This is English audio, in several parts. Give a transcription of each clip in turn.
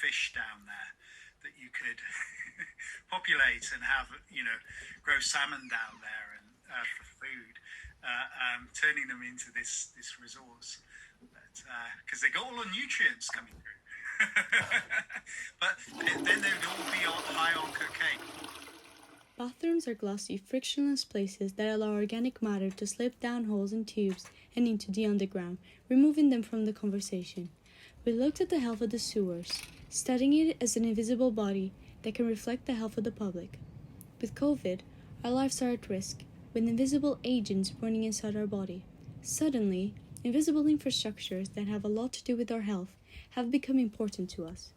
fish down there that you could populate and have, grow salmon down there and for food, turning them into this resource. Because they got all the nutrients coming through. But then they would all be high on cocaine. Bathrooms are glossy, frictionless places that allow organic matter to slip down holes and tubes and into the underground, removing them from the conversation. We looked at the health of the sewers, studying it as an invisible body that can reflect the health of the public. With COVID, our lives are at risk, with invisible agents burning inside our body. Suddenly, invisible infrastructures that have a lot to do with our health have become important to us.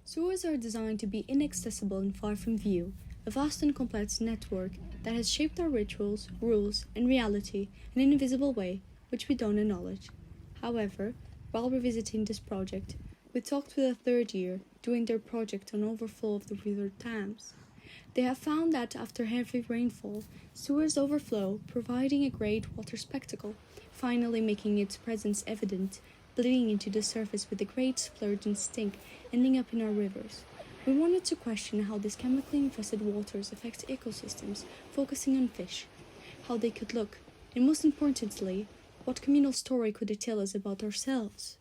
Sewers are designed to be inaccessible and far from view, a vast and complex network that has shaped our rituals, rules, and reality in an invisible way which we don't acknowledge. However, while revisiting this project, we talked with a third year doing their project on overflow of the River Thames. They have found that after heavy rainfall, sewers overflow, providing a great water spectacle, finally making its presence evident, bleeding into the surface with a great splurge and stink ending up in our rivers. We wanted to question how these chemically infested waters affect ecosystems, focusing on fish, how they could look, and most importantly, what communal story could they tell us about ourselves?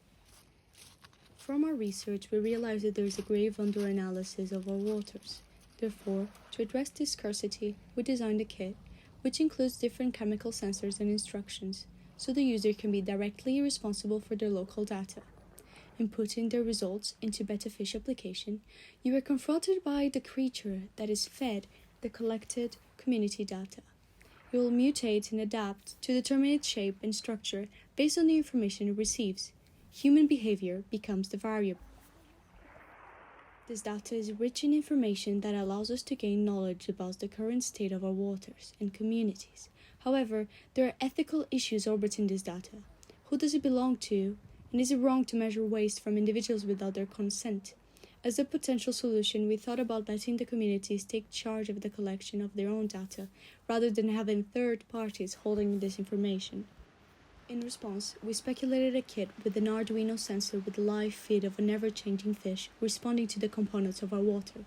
From our research, we realized that there is a grave under-analysis of our waters. Therefore, to address this scarcity, we designed a kit, which includes different chemical sensors and instructions, so the user can be directly responsible for their local data. Inputting their results into Betta Fish application, you are confronted by the creature that is fed the collected community data. It will mutate and adapt to determine its shape and structure based on the information it receives. Human behavior becomes the variable. This data is rich in information that allows us to gain knowledge about the current state of our waters and communities. However, there are ethical issues orbiting this data. Who does it belong to? And is it wrong to measure waste from individuals without their consent? As a potential solution, we thought about letting the communities take charge of the collection of their own data, rather than having third parties holding this information. In response, we speculated a kit with an Arduino sensor with a live feed of an ever-changing fish responding to the components of our water.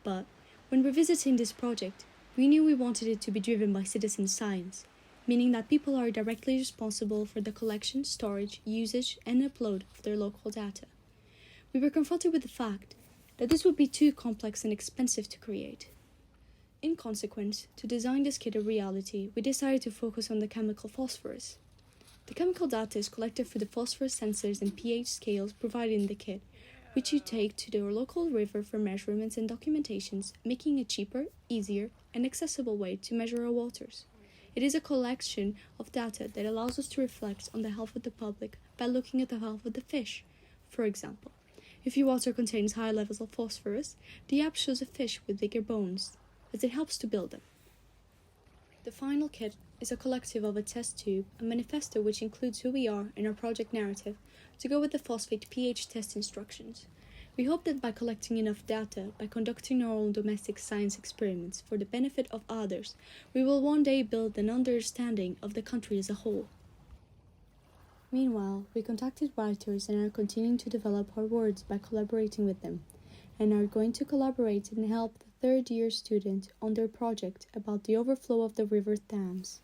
But, when revisiting this project, we knew we wanted it to be driven by citizen science, meaning that people are directly responsible for the collection, storage, usage, and upload of their local data. We were confronted with the fact that this would be too complex and expensive to create. In consequence, to design this kit a reality, we decided to focus on the chemical phosphorus. The chemical data is collected through the phosphorus sensors and pH scales provided in the kit, which you take to your local river for measurements and documentations, making a cheaper, easier, and accessible way to measure our waters. It is a collection of data that allows us to reflect on the health of the public by looking at the health of the fish. For example, if your water contains high levels of phosphorus, the app shows a fish with bigger bones, as it helps to build them. The final kit is a collective of a test tube, a manifesto which includes who we are and our project narrative, to go with the phosphate pH test instructions. We hope that by collecting enough data, by conducting our own domestic science experiments for the benefit of others, we will one day build an understanding of the country as a whole. Meanwhile, we contacted writers and are continuing to develop our words by collaborating with them, and are going to collaborate and help the third-year student on their project about the overflow of the River Thames.